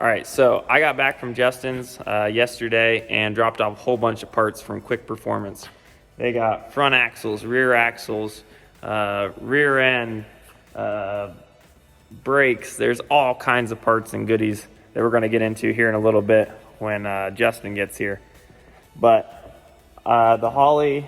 All right, so I got back from Justin's yesterday and dropped off a whole bunch of parts from Quick Performance. They got front axles, rear end, brakes. There's all kinds of parts and goodies that we're going to get into here in a little bit when Justin gets here. But the Holley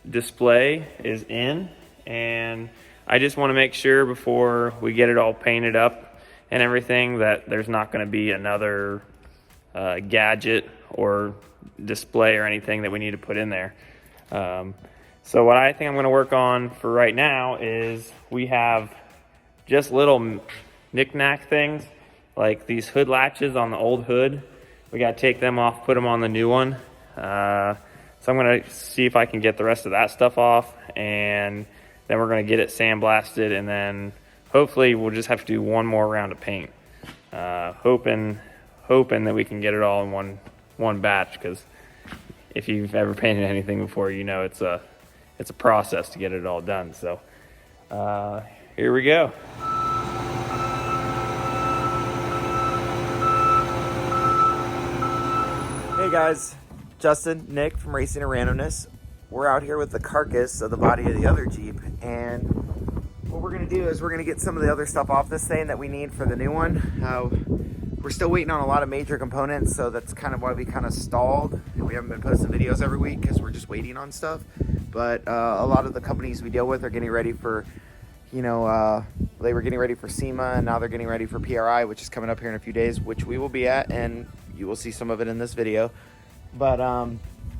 display is in, and I just want to make sure before we get it all painted up and everything that there's not going to be another gadget or display or anything that we need to put in there. So what I think I'm going to work on for right now is we have just little knick-knack things like these hood latches on the old hood. We got to take them off, put them on the new one. So I'm going to see if I can get the rest of that stuff off, and then we're going to get it sandblasted, and then hopefully we'll just have to do one more round of paint. Hoping that we can get it all in one batch, because if you've ever painted anything before, you know it's a process to get it all done. So here we go. Hey guys, Justin, Nick from Racing and Randomness. We're out here with the carcass of the body of the other Jeep, and what we're going to do is we're going to get some of the other stuff off this thing that we need for the new one. We're still waiting on a lot of major components, so that's kind of why we kind of stalled, and we haven't been posting videos every week because we're just waiting on stuff. But a lot of the companies we deal with are getting ready for, they were getting ready for SEMA, and now they're getting ready for PRI, which is coming up here in a few days, which we will be at, and you will see some of it in this video. But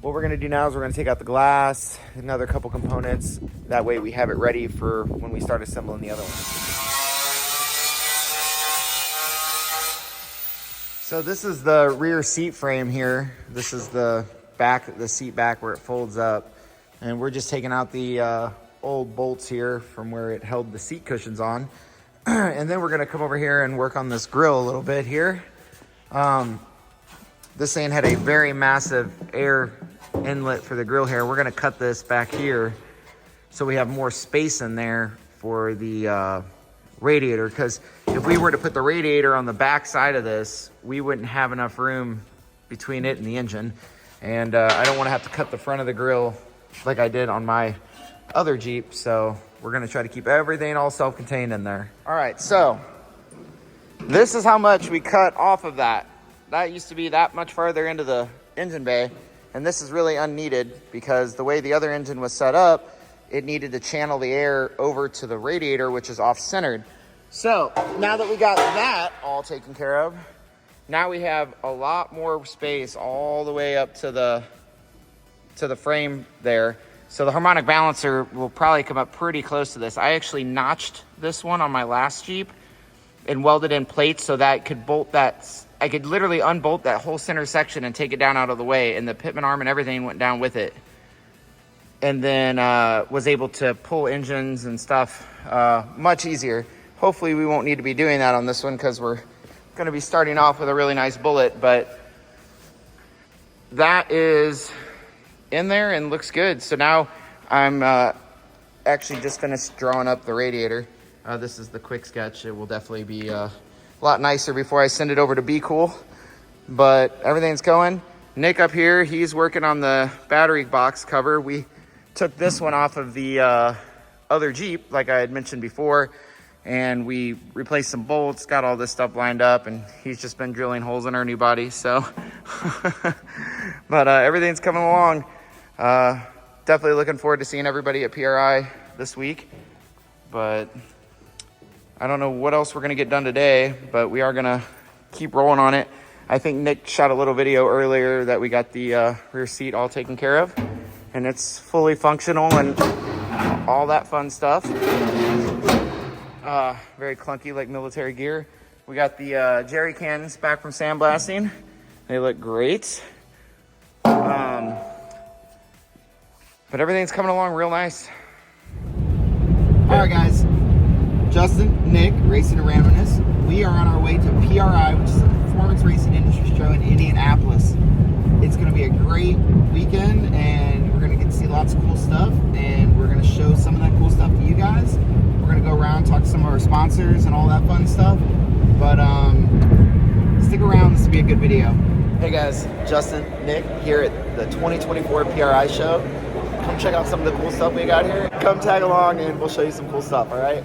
what we're going to do now is we're going to take out the glass, another couple components. That way we have it ready for when we start assembling the other one. So this is the rear seat frame here. This is the back, the seat back where it folds up. And we're just taking out the old bolts here from where it held the seat cushions on. And then we're going to come over here and work on this grill a little bit here. This thing had a very massive air inlet for the grill here. We're going to cut this back here so we have more space in there for the radiator, because if we were to put the radiator on the back side of this, we wouldn't have enough room between it and the engine. And I don't want to have to cut the front of the grill like I did on my other Jeep. So we're going to try to keep everything all self-contained in there. All right, so this is how much we cut off of that. That used to be that much farther into the engine bay, and this is really unneeded because the way the other engine was set up, it needed to channel the air over to the radiator, which is off-centered. So now that we got that all taken care of, now we have a lot more space all the way up to the frame there. So the harmonic balancer will probably come up pretty close to this. I actually notched this one on my last Jeep and welded in plates so that it could bolt that. I could literally unbolt that whole center section and take it down out of the way, and the pitman arm and everything went down with it. And then was able to pull engines and stuff much easier. Hopefully we won't need to be doing that on this one because we're going to be starting off with a really nice bullet, but that is in there and looks good. So now I'm actually just finished drawing up the radiator. This is the quick sketch. It will definitely be a lot nicer before I send it over to Be Cool, but everything's going. Nick up here, he's working on the battery box cover. We took this one off of the other Jeep, like I had mentioned before, and we replaced some bolts, got all this stuff lined up, and he's just been drilling holes in our new body, so. But everything's coming along. Definitely looking forward to seeing everybody at PRI this week, but I don't know what else we're gonna get done today, but we are gonna keep rolling on it. I think Nick shot a little video earlier that we got the rear seat all taken care of, and it's fully functional and all that fun stuff. Very clunky like military gear. We got the jerry cans back from sandblasting. They look great. But everything's coming along real nice. All right, guys. Justin, Nick, Racing and Randomness. We are on our way to PRI, which is a performance racing industry show in Indianapolis. It's going to be a great weekend, and we're going to get to see lots of cool stuff, and we're going to show some of that cool stuff to you guys. We're going to go around, talk to some of our sponsors and all that fun stuff. But stick around. This will be a good video. Hey guys, Justin, Nick here at the 2024 PRI show. Come check out some of the cool stuff we got here. Come tag along and we'll show you some cool stuff, all right?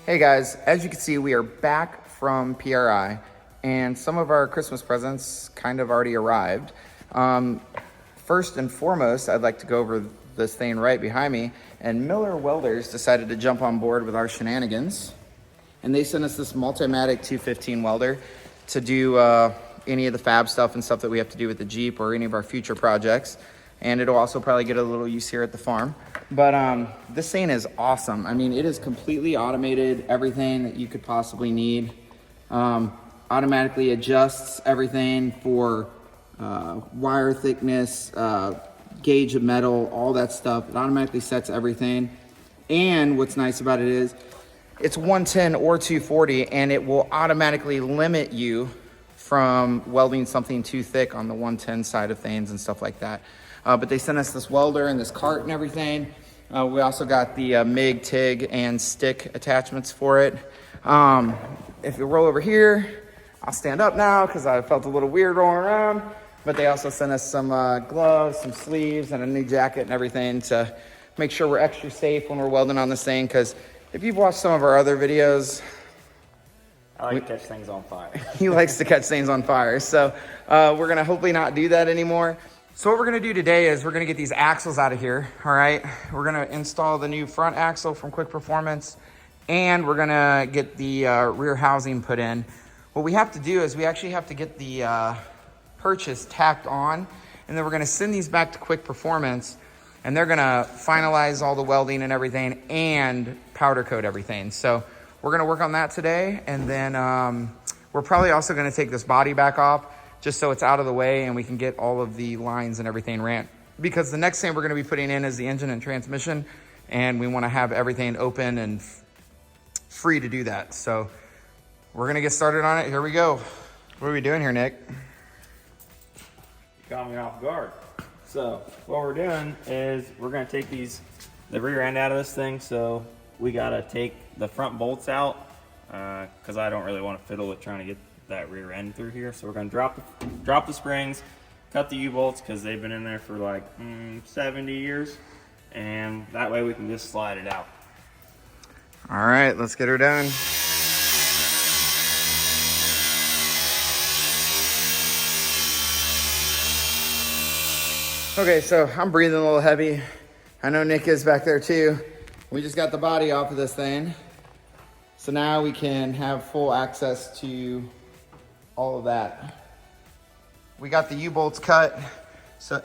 Hey guys, as you can see, we are back from PRI and some of our Christmas presents kind of already arrived. First and foremost, I'd like to go over this thing right behind me, and Miller Welders decided to jump on board with our shenanigans, and they sent us this Multimatic 215 welder to do any of the fab stuff and stuff that we have to do with the Jeep or any of our future projects. And it'll also probably get a little use here at the farm. But this thing is awesome. I mean, it is completely automated, everything that you could possibly need. Automatically adjusts everything for wire thickness, gauge of metal, all that stuff. It automatically sets everything. And what's nice about it is it's 110 or 240, and it will automatically limit you from welding something too thick on the 110 side of things and stuff like that. But they sent us this welder and this cart and everything. We also got the MIG, TIG, and stick attachments for it. If you roll over here, I'll stand up now because I felt a little weird rolling around. But they also sent us some gloves, some sleeves, and a new jacket and everything to make sure we're extra safe when we're welding on this thing. Because if you've watched some of our other videos, I like to catch things on fire. He likes to catch things on fire. So we're gonna hopefully not do that anymore. So what we're gonna do today is we're gonna get these axles out of here, all right? We're gonna install the new front axle from Quick Performance, and we're gonna get the rear housing put in. What we have to do is we actually have to get the purchase tacked on, and then we're gonna send these back to Quick Performance, and they're gonna finalize all the welding and everything and powder coat everything. So we're gonna work on that today, and then we're probably also gonna take this body back off just so it's out of the way and we can get all of the lines and everything ran. Because the next thing we're gonna be putting in is the engine and transmission, and we wanna have everything open and free to do that. So we're gonna get started on it. Here we go. What are we doing here, Nick? You caught me off guard. So what we're doing is we're gonna take the rear end out of this thing. So we gotta take the front bolts out because I don't really want to fiddle with trying to get that rear end through here. So we're gonna drop the springs, cut the U-bolts because they've been in there for like 70 years, and that way we can just slide it out. All right, let's get her done. Okay, so I'm breathing a little heavy. I know Nick is back there too. We just got the body off of this thing. So now we can have full access to all of that. We got the U-bolts cut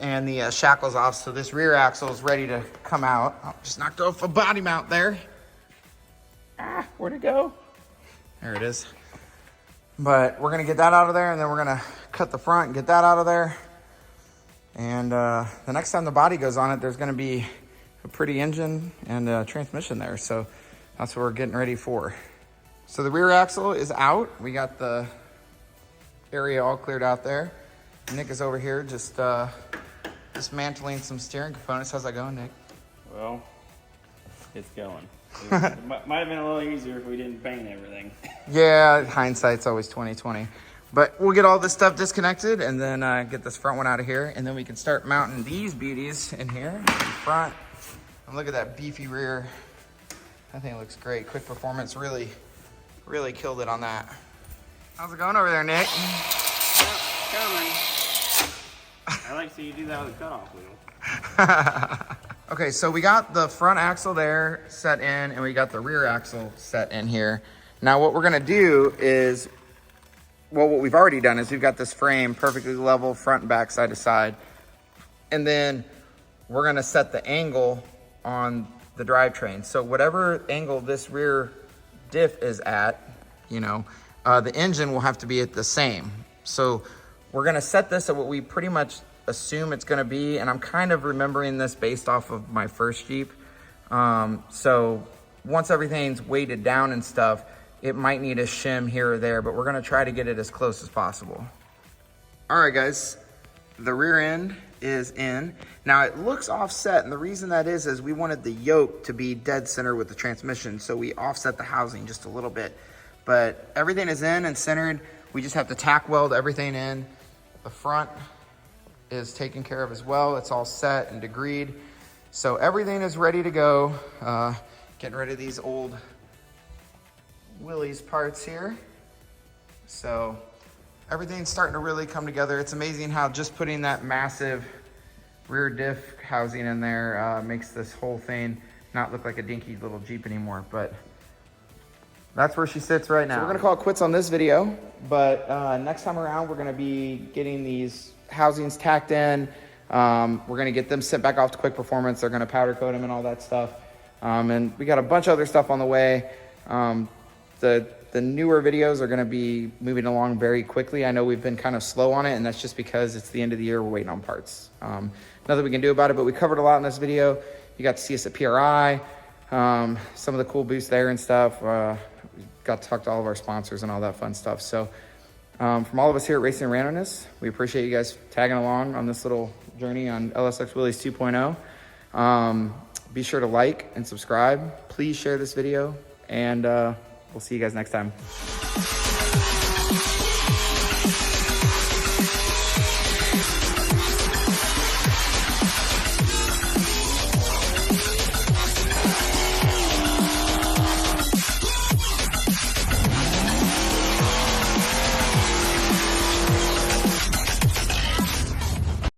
and the shackles off, so this rear axle is ready to come out. Oh, just knocked off a body mount there. Where'd it go? There it is. But we're gonna get that out of there, and then we're gonna cut the front and get that out of there. And the next time the body goes on it, there's gonna be a pretty engine and a transmission there. So that's what we're getting ready for. So the rear axle is out. We got the area all cleared out there. Nick is over here just dismantling some steering components. How's that going, Nick? Well, it's going. It might have been a little easier if we didn't paint everything. Yeah, hindsight's always 20/20. But we'll get all this stuff disconnected and then get this front one out of here, and then we can start mounting these beauties in here in front. And look at that beefy rear. I think it looks great. Quick Performance really killed it on that. How's it going over there, Nick? Coming. I like to see you do that with a cutoff wheel. Okay, so we got the front axle there set in, and we got the rear axle set in here. Now what we're gonna do is, well, what we've already done is we've got this frame perfectly level, front and back, side to side. And then we're gonna set the angle on the drivetrain. So whatever angle this rear diff is at, you know, the engine will have to be at the same. So we're gonna set this at what we pretty much assume it's gonna be, and I'm kind of remembering this based off of my first Jeep. So once everything's weighted down and stuff, it might need a shim here or there, but we're gonna try to get it as close as possible. All right, guys, the rear end is in. Now it looks offset, and the reason that is we wanted the yoke to be dead center with the transmission, so we offset the housing just a little bit. But everything is in and centered. We just have to tack weld everything in. The front is taken care of as well. It's all set and degreed. So everything is ready to go. Getting rid of these old WILLYS parts here. So everything's starting to really come together. It's amazing how just putting that massive rear diff housing in there makes this whole thing not look like a dinky little Jeep anymore. But That's where she sits right now. So we're gonna call it quits on this video, but next time around, we're gonna be getting these housings tacked in. We're gonna get them sent back off to Quick Performance. They're gonna powder coat them and all that stuff. And we got a bunch of other stuff on the way. The newer videos are gonna be moving along very quickly. I know we've been kind of slow on it, and that's just because it's the end of the year, we're waiting on parts. Nothing we can do about it, but we covered a lot in this video. You got to see us at PRI, some of the cool booths there and stuff. Got to talk to all of our sponsors and all that fun stuff. So from all of us here at Racing and Randomness, we appreciate you guys tagging along on this little journey on LSX WILLYS 2.0. Be sure to like and subscribe. Please share this video, and we'll see you guys next time.